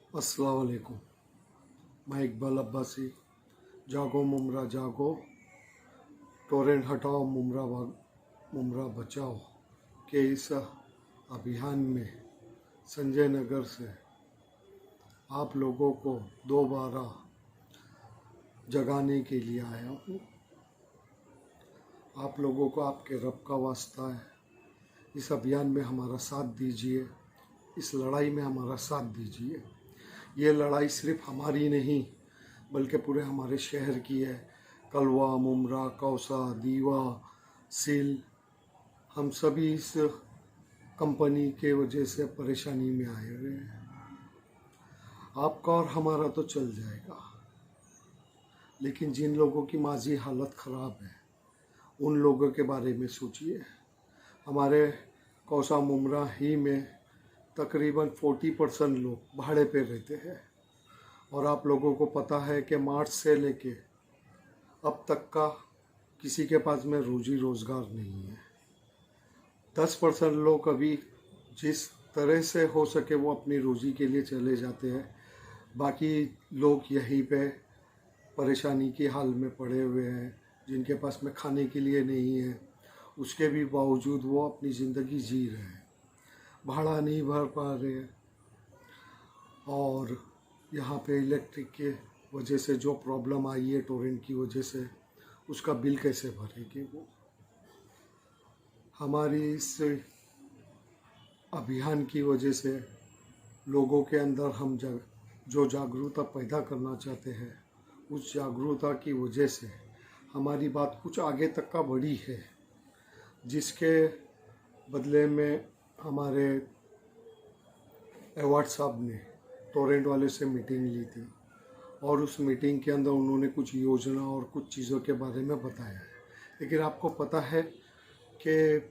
अस्सलाम वालेकुम। मैं इकबाल अब्बासी। जागो मुमरा जागो, टोरेंट हटाओ मुमरा बचाओ के इस अभियान में संजय नगर से आप लोगों को दोबारा जगाने के लिए आया हूँ। आप लोगों को आपके रब का वास्ता है, इस अभियान में हमारा साथ दीजिए, इस लड़ाई में हमारा साथ दीजिए। ये लड़ाई सिर्फ हमारी नहीं बल्कि पूरे हमारे शहर की है। कलवा, मुमरा, कौसा, दीवा, सील, हम सभी इस कंपनी के वजह से परेशानी में आए हुए हैं। आपका और हमारा तो चल जाएगा, लेकिन जिन लोगों की माजी हालत ख़राब है उन लोगों के बारे में सोचिए। हमारे कौसा मुमरा ही में तकरीबन 40% लोग भाड़े पे रहते हैं और आप लोगों को पता है कि मार्च से लेके अब तक का किसी के पास में रोजी रोज़गार नहीं है। 10% लोग अभी जिस तरह से हो सके वो अपनी रोजी के लिए चले जाते हैं, बाकी लोग यहीं पे परेशानी की हाल में पड़े हुए हैं। जिनके पास में खाने के लिए नहीं है उसके भी बावजूद वो अपनी ज़िंदगी जी रहे हैं, भाड़ा नहीं भर पा रहे हैं। और यहाँ पे इलेक्ट्रिक के वजह से जो प्रॉब्लम आई है टोरेंट की वजह से, उसका बिल कैसे भरेगी वो। हमारी इस अभियान की वजह से लोगों के अंदर हम जो जागरूकता पैदा करना चाहते हैं, उस जागरूकता की वजह से हमारी बात कुछ आगे तक का बढ़ी है, जिसके बदले में हमारे एवार्ड साहब ने टोरेंट वाले से मीटिंग ली थी और उस मीटिंग के अंदर उन्होंने कुछ योजना और कुछ चीज़ों के बारे में बताया। लेकिन आपको पता है कि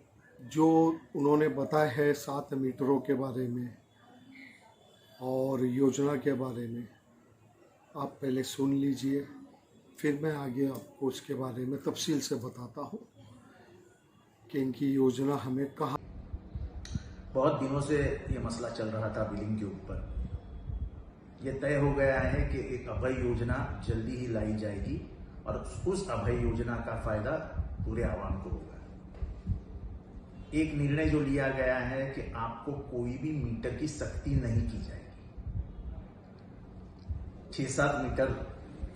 जो उन्होंने बताया है 7 मीटरों के बारे में और योजना के बारे में, आप पहले सुन लीजिए, फिर मैं आगे आपको उसके बारे में तफसील से बताता हूँ कि इनकी योजना हमें कहाँ। बहुत दिनों से ये मसला चल रहा था बिलिंग के ऊपर। ये तय हो गया है कि एक अभय योजना जल्दी ही लाई जाएगी और उस अभय योजना का फायदा पूरे आवाम को होगा। एक निर्णय जो लिया गया है कि आपको कोई भी मीटर की सख्ती नहीं की जाएगी। 6-7 मीटर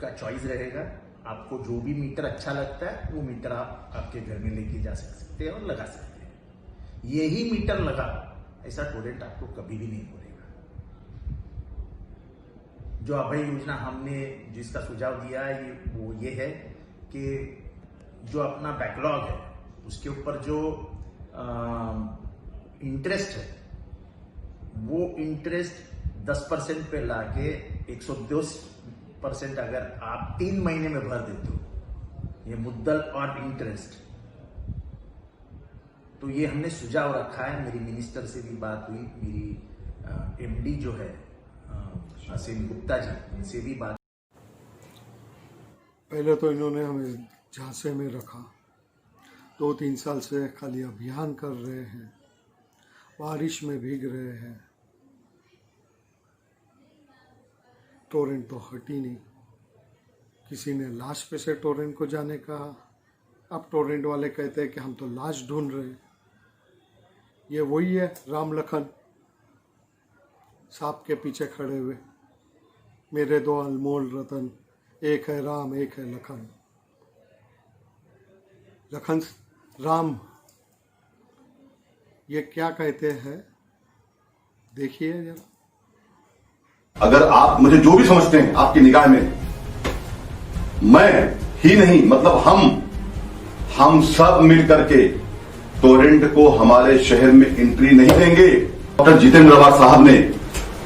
का चॉइस रहेगा। आपको जो भी मीटर अच्छा लगता है वो मीटर आप आपके घर में लेके जा सकते हैं और लगा सकते हैं। यही मीटर लगा, ऐसा टोरेंट आपको कभी भी नहीं बोलेगा। जो अभय योजना हमने जिसका सुझाव दिया है वो ये है कि जो अपना बैकलॉग है उसके ऊपर जो इंटरेस्ट है वो इंटरेस्ट 10% पे लाके 110% अगर आप 3 महीने में भर देते हो, ये मुद्दल और इंटरेस्ट, तो ये हमने सुझाव रखा है। मेरी मिनिस्टर से भी बात हुई, मेरी एमडी जो है असीम गुप्ता जी, इनसे भी बात। पहले तो इन्होंने हमें झांसे में रखा, 2-3 साल से खाली अभियान कर रहे हैं, बारिश में भीग रहे हैं, टोरेंट तो हटी नहीं। किसी ने लाश पे से टोरेंट को जाने कहा, अब टोरेंट वाले कहते हैं कि हम तो लाश ढूंढ रहे हैं। ये वही है राम लखन सांप के पीछे खड़े हुए, मेरे 2 अनमोल रतन, एक है राम एक है लखन। लखन राम ये क्या कहते हैं देखिए जरा। अगर आप मुझे जो भी समझते हैं आपकी निगाह में, मैं ही नहीं मतलब हम सब मिल करके टोरेंट को हमारे शहर में एंट्री नहीं देंगे। डॉक्टर जितेंद्र रावत साहब ने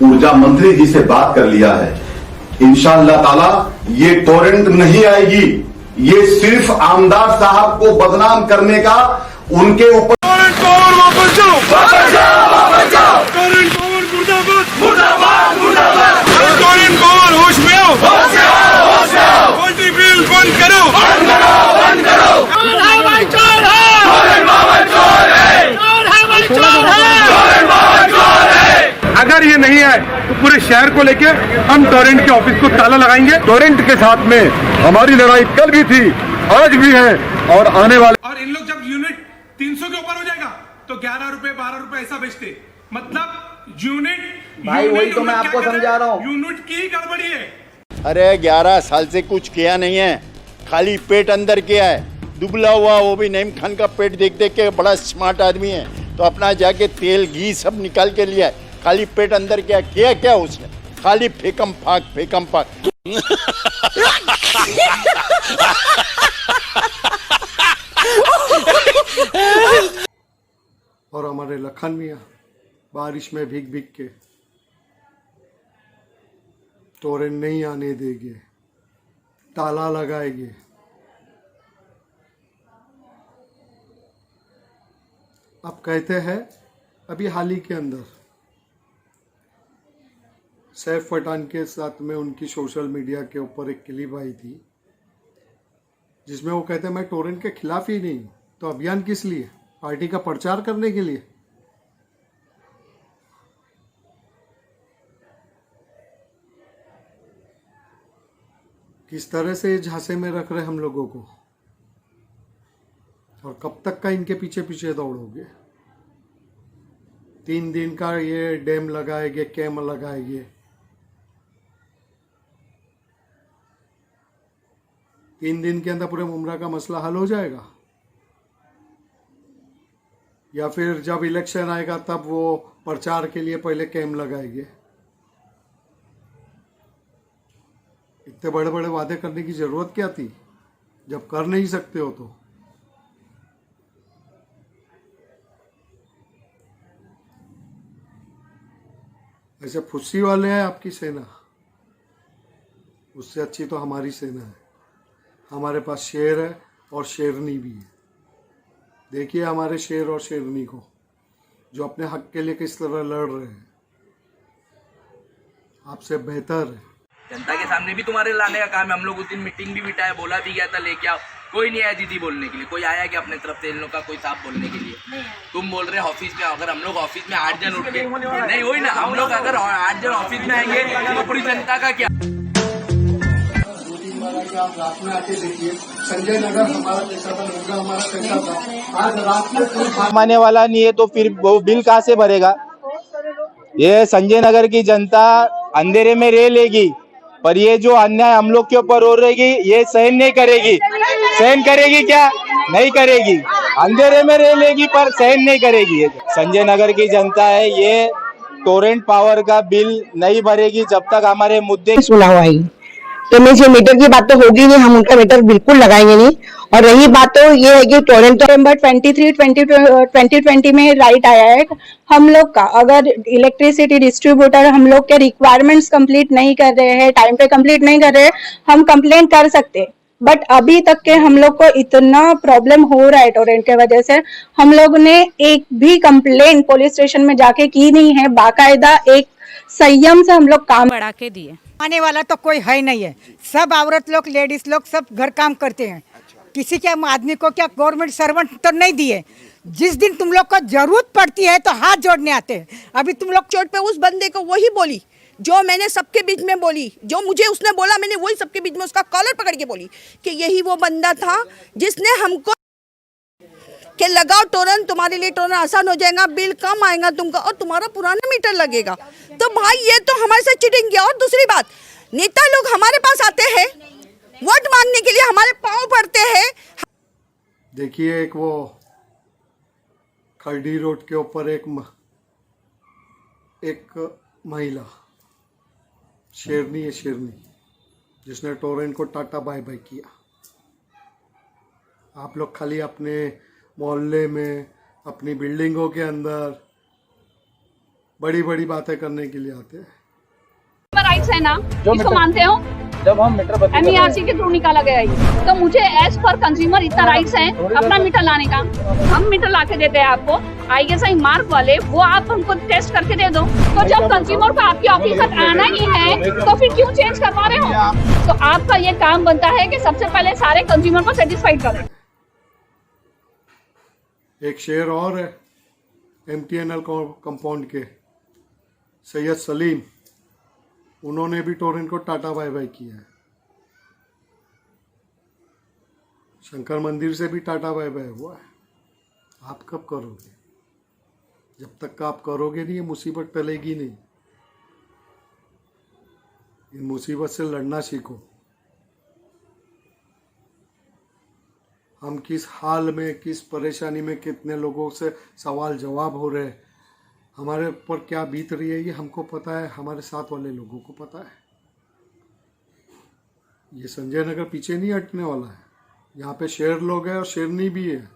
ऊर्जा मंत्री जी से बात कर लिया है, इंशाअल्लाह ताला ये टोरेंट नहीं आएगी। ये सिर्फ आमदार साहब को बदनाम करने का उनके ऊपर। अगर अगर ये नहीं आए तो पूरे शहर को लेके हम टोरेंट के ऑफिस को ताला लगाएंगे। टोरेंट के साथ में हमारी लड़ाई कल भी थी, आज भी है और आने वाले। और इन लोग जब यूनिट 300 के ऊपर हो जाएगा तो 11 रुपए 12 रुपए ऐसा बेचते, मतलब यूनिट। भाई वही तो मैं आपको समझा रहा हूँ। यूनिट की गड़बड़ी है। अरे 11 साल से कुछ किया नहीं है, खाली पेट अंदर किया है, दुबला हुआ, वो भी नईम खान का पेट देख देख के। बड़ा स्मार्ट आदमी है तो अपना जाके तेल घी सब निकाल के लिया है, खाली पेट अंदर किया क्या उसने, खाली फेकम फाक। और हमारे लखन मियाँ बारिश में भीग भीग के टोरेंट नहीं आने देंगे, ताला लगाएंगे। अब कहते हैं अभी हाल ही के अंदर सैफ पठान के साथ में उनकी सोशल मीडिया के ऊपर एक क्लिप आई थी जिसमें वो कहते हैं मैं टोरेंट के खिलाफ ही नहीं, तो अभियान किस लिए? पार्टी का प्रचार करने के लिए। किस तरह से झांसे में रख रहे हम लोगों को, और कब तक का इनके पीछे पीछे दौड़ोगे? 3 दिन का ये डैम लगाएंगे, कैम लगाएंगे, 3 दिन के अंदर पूरे मुमरा का मसला हल हो जाएगा? या फिर जब इलेक्शन आएगा तब वो प्रचार के लिए पहले कैम लगाएंगे? इतने बड़े बड़े वादे करने की जरूरत क्या थी जब कर नहीं सकते हो? तो ऐसे फुस्सी वाले हैं आपकी सेना, उससे अच्छी तो हमारी सेना है। हमारे पास शेर है और शेरनी भी है। देखिए हमारे शेर और शेरनी को, जो अपने हक के लिए किस तरह लड़ रहे हैं। आपसे बेहतर है। जनता के सामने भी तुम्हारे लाने का काम है। हम लोग उस दिन मीटिंग भी बिठाया, बोला भी गया था लेके आओ, कोई नहीं आया दीदी बोलने के लिए। कोई आया कि अपने तरफ से इन लोग का कोई साफ बोलने के लिए? तुम बोल रहे ऑफिस में, अगर हम लोग ऑफिस में 8 जन उठ के नहीं वही ना, हम लोग अगर 8 जन ऑफिस में आएंगे तो पूरी जनता का क्या? आप रात में आके देखिए संजय नगर हमारा कैसा था, मुंगा हमारा कैसा था। आज रात में कोई कमाने वाला नहीं है तो फिर वो बिल कहाँ से भरेगा? ये संजय नगर की जनता अंधेरे में रह लेगी, पर ये जो अन्याय हम लोग के ऊपर हो रहेगी ये सहन नहीं करेगी। सहन करेगी क्या? नहीं करेगी। अंधेरे में रह लेगी पर सहन नहीं करेगी। ये संजय नगर की जनता है, ये टोरेंट पावर का बिल नहीं भरेगी जब तक हमारे मुद्दे सुना हुआ है। तो मैं जो मीटर की बात तो होगी नहीं, हम उनका मीटर बिल्कुल लगाएंगे नहीं। और रही बात तो ये है कि टोरेंट नवंबर 2020 में राइट आया है हम लोग का, अगर इलेक्ट्रिसिटी डिस्ट्रीब्यूटर हम लोग के रिक्वायरमेंट्स कंप्लीट नहीं कर रहे हैं, टाइम पे कंप्लीट नहीं कर रहे हैं, हम कंप्लेंट कर सकते हैं। बट अभी तक के हम लोग को इतना प्रॉब्लम हो रहा है टोरेंट के वजह से, हम लोग ने एक भी कंप्लेंट पुलिस स्टेशन में जाके की नहीं है। बाकायदा एक संयम से हम लोग काम बढ़ा के दिए। आने वाला तो कोई है नहीं है, सब औरत लोग लेडीज लोग सब घर काम करते हैं। किसी के आदमी को क्या गवर्नमेंट सर्वेंट तो नहीं दिए। जिस दिन तुम लोग को जरूरत पड़ती है तो हाथ जोड़ने आते हैं। अभी तुम लोग चोट पे उस बंदे को वही बोली जो मैंने सबके बीच में बोली, जो मुझे उसने बोला मैंने वही सबके बीच में उसका कॉलर पकड़ के बोली कि यही वो बंदा था जिसने हमको कि लगाओ टोरेंट, तुम्हारे लिए टोरेंट आसान हो जाएगा, बिल कम आएगा तुमका और तुम्हारा पुराना मीटर लगेगा। तो भाई ये तो हमारे साथ चीटिंग किया। और दूसरी बात, नेता लोग हमारे पास आते हैं वोट मांगने के लिए, हमारे पाँव पड़ते हैं। देखिए एक वो खरडी रोड के ऊपर एक महिला शेरनी है, शेरनी, जिसने टोरेंट को टाटा बाय बाय किया। आप लोग खाली अपने मोहल्ले में, अपनी बिल्डिंगों के अंदर बड़ी बड़ी बातें करने के लिए आते हैं। राइट्स है ना, इसको मानते हो? जब हम मीटर MERC के थ्रू निकाला गया है, तो मुझे एज पर कंज्यूमर इतना राइट्स है अपना मीटर लाने का। हम मीटर ला के देते हैं आपको, ISI मार्क वाले, वो आप हमको टेस्ट करके दे दो। तो जब कंज्यूमर को आपके ऑफिस तक आना ही है तो फिर क्यों चेंज करवा रहे हो? तो आपका ये काम बनता है कि सबसे पहले सारे कंज्यूमर को सेटिस्फाइड करें। एक शेर और है MTNL कंपाउंड के, सैयद सलीम, उन्होंने भी टोरेंट को टाटा बाय बाय किया है। शंकर मंदिर से भी टाटा बाय बाय हुआ है। आप कब करोगे? जब तक का आप करोगे नहीं, ये मुसीबत टलेगी नहीं। इन मुसीबत से लड़ना सीखो। हम किस हाल में, किस परेशानी में, कितने लोगों से सवाल जवाब हो रहे हैं, हमारे ऊपर क्या बीत रही है, ये हमको पता है, हमारे साथ वाले लोगों को पता है। ये संजय नगर पीछे नहीं हटने वाला है। यहाँ पे शेर लोग हैं और शेरनी भी है,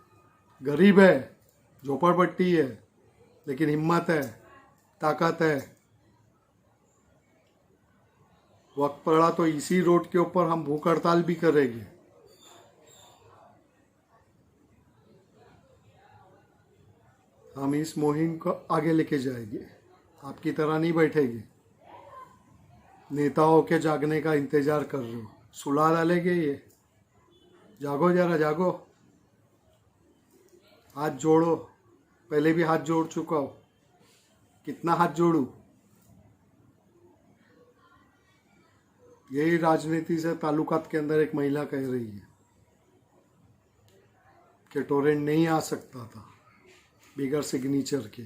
गरीब है, झोपड़पट्टी है, लेकिन हिम्मत है, ताकत है। वक्त पड़ा तो इसी रोड के ऊपर हम भूख हड़ताल भी करेंगे। हम इस मुहिम को आगे लेके जाएंगे। आपकी तरह नहीं बैठेंगे, नेताओं के जागने का इंतजार कर रहे हो। सुला डालेंगे ये? जागो जरा, जागो, हाथ जोड़ो। पहले भी हाथ जोड़ चुका हो, कितना हाथ जोड़ूं? यही राजनीति से ताल्लुकात के अंदर एक महिला कह रही है कि टोरेंट नहीं आ सकता था बिगर सिग्नेचर के,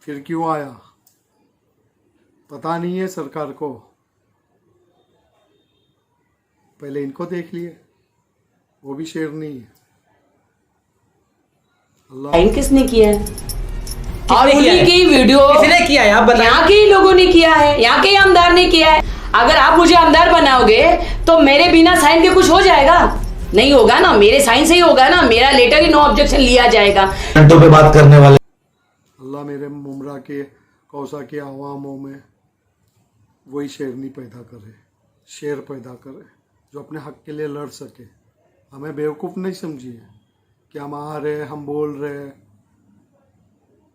फिर क्यों आया? पता नहीं है सरकार को। पहले इनको देख लिए, वो भी शेर नहीं है। अल्लाह किसने किया है? और उन्हीं की वीडियो किसने किया है? आप बताइए। यहाँ के ही लोगों ने किया है, यहाँ के ही आमदार ने किया है। अगर आप मुझे आमदार बनाओगे तो मेरे बिना साइन के कुछ हो जाएगा? नहीं होगा ना, मेरे साइन से ही होगा ना। मेरा लेटर ही नो ऑब्जेक्शन लिया जाएगा। पे बात करने वाले अल्लाह मेरे मुमरा के कौसा के आवामों में वही शेरनी पैदा करे, शेर पैदा करे जो अपने हक के लिए लड़ सके। हमें बेवकूफ़ नहीं समझिए कि हम आ रहे, हम बोल रहे,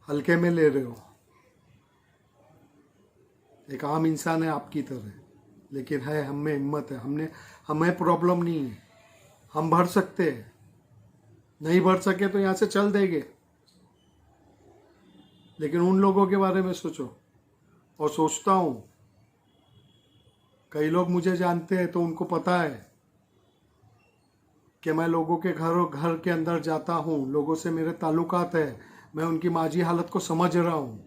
हल्के में ले रहे हो। एक आम इंसान है आपकी तरह, लेकिन है, हमें हिम्मत है, हमें प्रॉब्लम नहीं है, हम भर सकते हैं। नहीं भर सके तो यहाँ से चल देंगे, लेकिन उन लोगों के बारे में सोचो। और सोचता हूँ, कई लोग मुझे जानते हैं तो उनको पता है कि मैं लोगों के घर के अंदर जाता हूँ, लोगों से मेरे ताल्लुकात है, मैं उनकी माजी हालत को समझ रहा हूँ।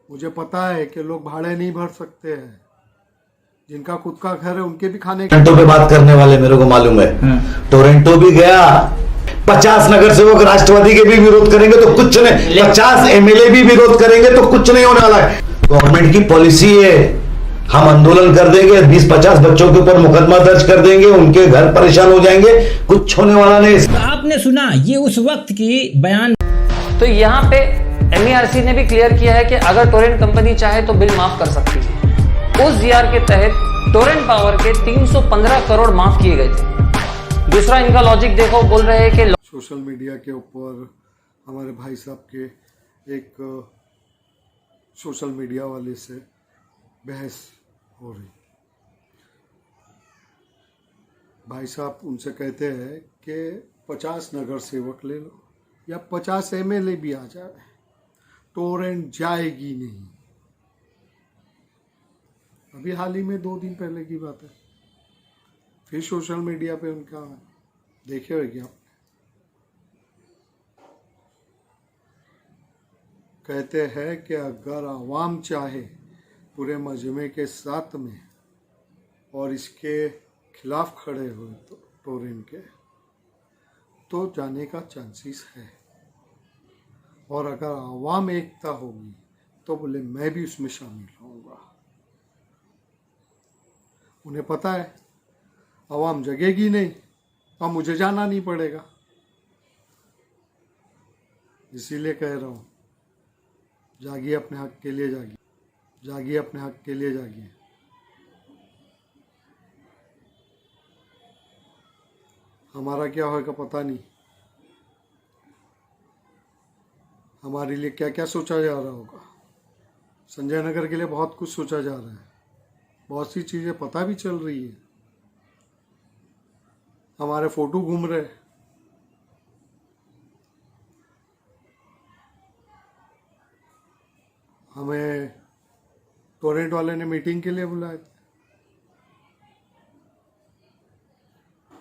मुझे पता है कि लोग भाड़े नहीं भर सकते हैं, जिनका खुद का घर है उनके भी खाने टोरेंटो पे बात करने वाले मेरे को मालूम है। टोरेंटो भी गया, 50 नगर सेवक राष्ट्रवादी के भी विरोध करेंगे तो कुछ नहीं, 50 एमएलए भी विरोध करेंगे तो कुछ नहीं होने वाला है। गवर्नमेंट की पॉलिसी है, हम आंदोलन कर देंगे, 20-50 बच्चों के ऊपर मुकदमा दर्ज कर देंगे, उनके घर परेशान हो जाएंगे, कुछ होने वाला नहीं। तो आपने सुना ये उस वक्त की बयान। तो यहाँ पे MERC ने भी क्लियर किया है कि अगर टोरेंट कंपनी चाहे तो बिल माफ कर सकती है। उस जीआर के तहत टोरेंट पावर के 315 करोड़ माफ किए गए थे। दूसरा इनका लॉजिक देखो, बोल रहे हैं कि सोशल मीडिया के ऊपर हमारे भाई साहब के एक सोशल मीडिया वाले से बहस हो रही। भाई साहब उनसे कहते हैं कि 50 नगर सेवक ले लो या 50 एमएलए भी आ जाए, टोरेंट जाएगी नहीं। अभी हाल ही में 2 दिन पहले की बात है, फिर सोशल मीडिया पे उनका देखे होगी आप, कहते हैं कि अगर आवाम चाहे पूरे मजमे के साथ में और इसके खिलाफ खड़े हुए तो टोरेंट के, तो जाने का चांसेस है। और अगर आवाम एकता होगी तो बोले मैं भी उसमें शामिल होऊंगा। उन्हें पता है आवाम जगेगी नहीं तो मुझे जाना नहीं पड़ेगा। इसीलिए कह रहा हूँ, जागिए अपने हक के लिए, जागिए, जागिए अपने हक के लिए, जागिए। हमारा क्या होगा पता नहीं, हमारे लिए क्या क्या सोचा जा रहा होगा। संजय नगर के लिए बहुत कुछ सोचा जा रहा है, बहुत सी चीज़ें पता भी चल रही है। हमारे फोटो घूम रहे, हमें टोरेंट वाले ने मीटिंग के लिए बुलाया था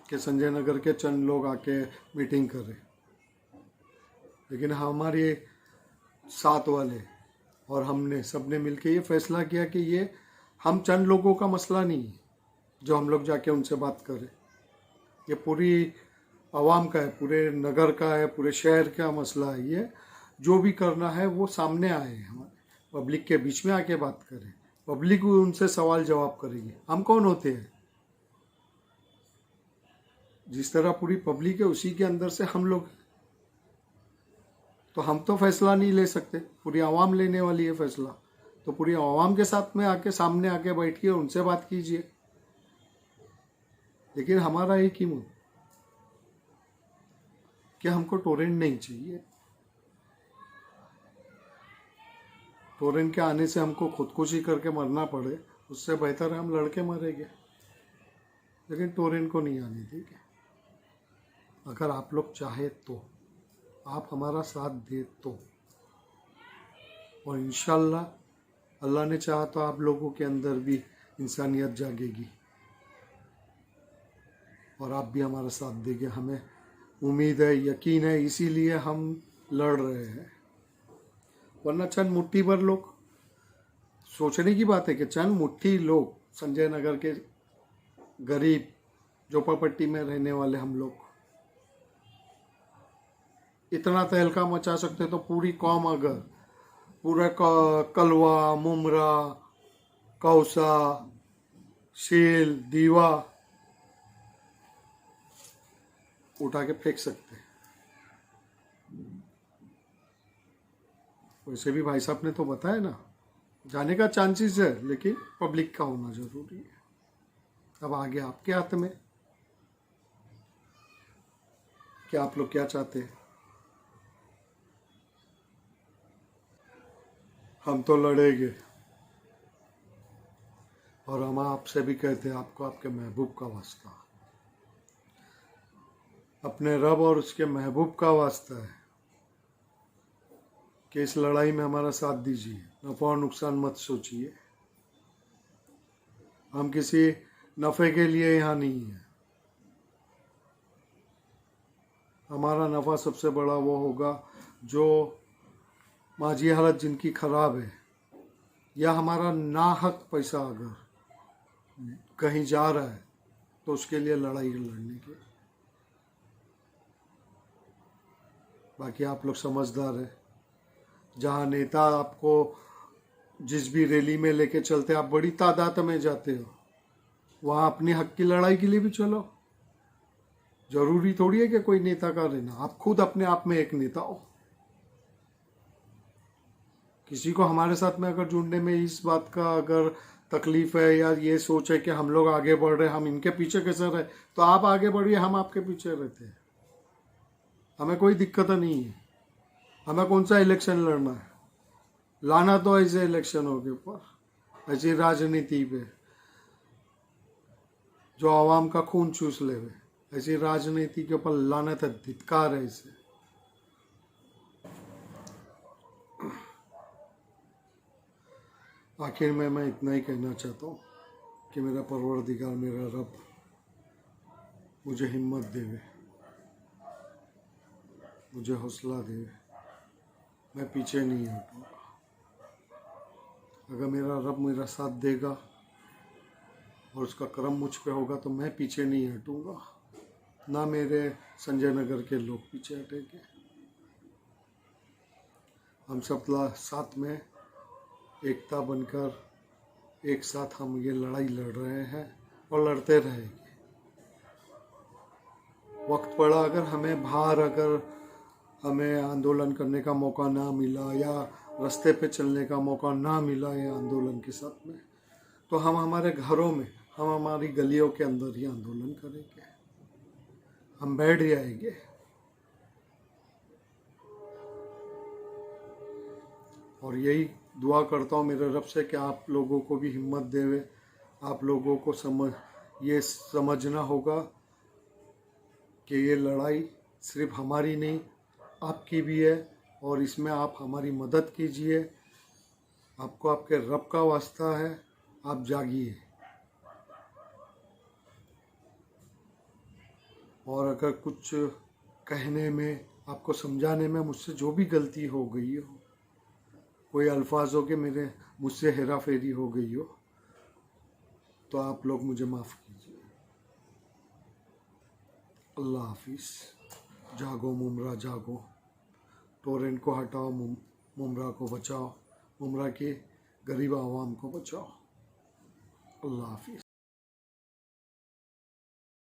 कि संजय नगर के चंद लोग आके मीटिंग करें, लेकिन हमारे साथ वाले और हमने सबने मिलके ये फैसला किया कि ये हम चंद लोगों का मसला नहीं है जो हम लोग जाके उनसे बात करें, ये पूरी आवाम का है, पूरे नगर का है, पूरे शहर का मसला है। ये जो भी करना है वो सामने आए, हमारे पब्लिक के बीच में आके बात करें, पब्लिक उनसे सवाल जवाब करेगी। हम कौन होते हैं? जिस तरह पूरी पब्लिक है उसी के अंदर से हम लोग, तो हम तो फैसला नहीं ले सकते, पूरी आवाम लेने वाली है फैसला, तो पूरी आवाम के साथ में आके सामने आके बैठिए, उनसे बात कीजिए। लेकिन हमारा एक ही मुद्दा कि हमको टोरेंट नहीं चाहिए। टोरेंट के आने से हमको खुदकुशी करके मरना पड़े, उससे बेहतर है हम लड़के मरेंगे, लेकिन टोरेंट को नहीं आने देंगे। अगर आप लोग चाहे तो, आप हमारा साथ दे तो, और इंशाल्लाह अल्लाह ने चाहा तो आप लोगों के अंदर भी इंसानियत जागेगी और आप भी हमारा साथ देंगे। हमें उम्मीद है, यकीन है, इसीलिए हम लड़ रहे हैं। वरना चंद मुट्ठी भर लोग, सोचने की बात है कि चंद मुट्ठी लोग, संजय नगर के गरीब झोपड़पट्टी में रहने वाले हम लोग इतना तहलका मचा सकते, तो पूरी कौम अगर पूरा कलवा, मुमरा, कौसा, शील, दीवा उठा के फेंक सकते हैं। वैसे भी भाई साहब ने तो बताया ना, जाने का चांसेस है, लेकिन पब्लिक का होना जरूरी है। अब आगे आपके हाथ में कि आप लोग क्या चाहते हैं। हम तो लड़ेंगे, और हम आपसे भी कहते हैं, आपको आपके महबूब का वास्ता, अपने रब और उसके महबूब का वास्ता है कि इस लड़ाई में हमारा साथ दीजिए, नफा और नुकसान मत सोचिए। हम किसी नफ़े के लिए यहाँ नहीं है। हमारा नफ़ा सबसे बड़ा वो होगा जो माजी हालत जिनकी ख़राब है, या हमारा नाहक पैसा अगर कहीं जा रहा है तो उसके लिए लड़ाई लड़ने के। बाकी आप लोग समझदार है, जहाँ नेता आपको जिस भी रैली में लेके चलते, आप बड़ी तादाद में जाते हो, वहाँ अपने हक की लड़ाई के लिए भी चलो। जरूरी थोड़ी है कि कोई नेता का रहना, आप खुद अपने आप में एक नेता हो। किसी को हमारे साथ में अगर जुड़ने में इस बात का अगर तकलीफ है या ये सोच है कि हम लोग आगे बढ़ रहे हैं, हम इनके पीछे कैसे रहे, तो आप आगे बढ़िए, हम आपके पीछे रहते हैं। हमें कोई दिक्कत नहीं है। हमें कौन सा इलेक्शन लड़ना है, लाना तो ऐसे इलेक्शनों के ऊपर, ऐसी राजनीति पे जो आवाम का खून चूस ले, ऐसी राजनीति के ऊपर लानत है, धिक्कार है इसे। आखिर में मैं इतना ही कहना चाहता हूँ कि मेरा परवरदिगार, मेरा रब मुझे हिम्मत देवे, मुझे हौसला देवे, मैं पीछे नहीं हटूँगा। अगर मेरा रब मेरा साथ देगा और उसका करम मुझ पे होगा तो मैं पीछे नहीं हटूँगा, ना मेरे संजय नगर के लोग पीछे हटेंगे। हम सब साथ में एकता बनकर एक साथ हम ये लड़ाई लड़ रहे हैं और लड़ते रहेंगे। वक्त पड़ा, अगर हमें बाहर अगर हमें आंदोलन करने का मौका ना मिला या रास्ते पे चलने का मौका ना मिला ये आंदोलन के साथ में, तो हम हमारे घरों में, हम हमारी गलियों के अंदर ही आंदोलन करेंगे, हम बैठ जाएंगे। और यही दुआ करता हूँ मेरे रब से कि आप लोगों को भी हिम्मत देवे। आप लोगों को ये समझना होगा कि ये लड़ाई सिर्फ हमारी नहीं, आपकी भी है, और इसमें आप हमारी मदद कीजिए। आपको आपके रब का वास्ता है, आप जागिए। और अगर कुछ कहने में, आपको समझाने में मुझसे जो भी गलती हो गई हो, कोई अल्फाजों के मेरे मुझसे हेरा फेरी हो गई हो, तो आप लोग मुझे माफ़ कीजिए। अल्लाह हाफिज़। जागो मुमरा जागो, टोरेंट को हटाओ, मुमरा को बचाओ, मुमरा के गरीब आवाम को बचाओ। अल्लाह हाफिज़।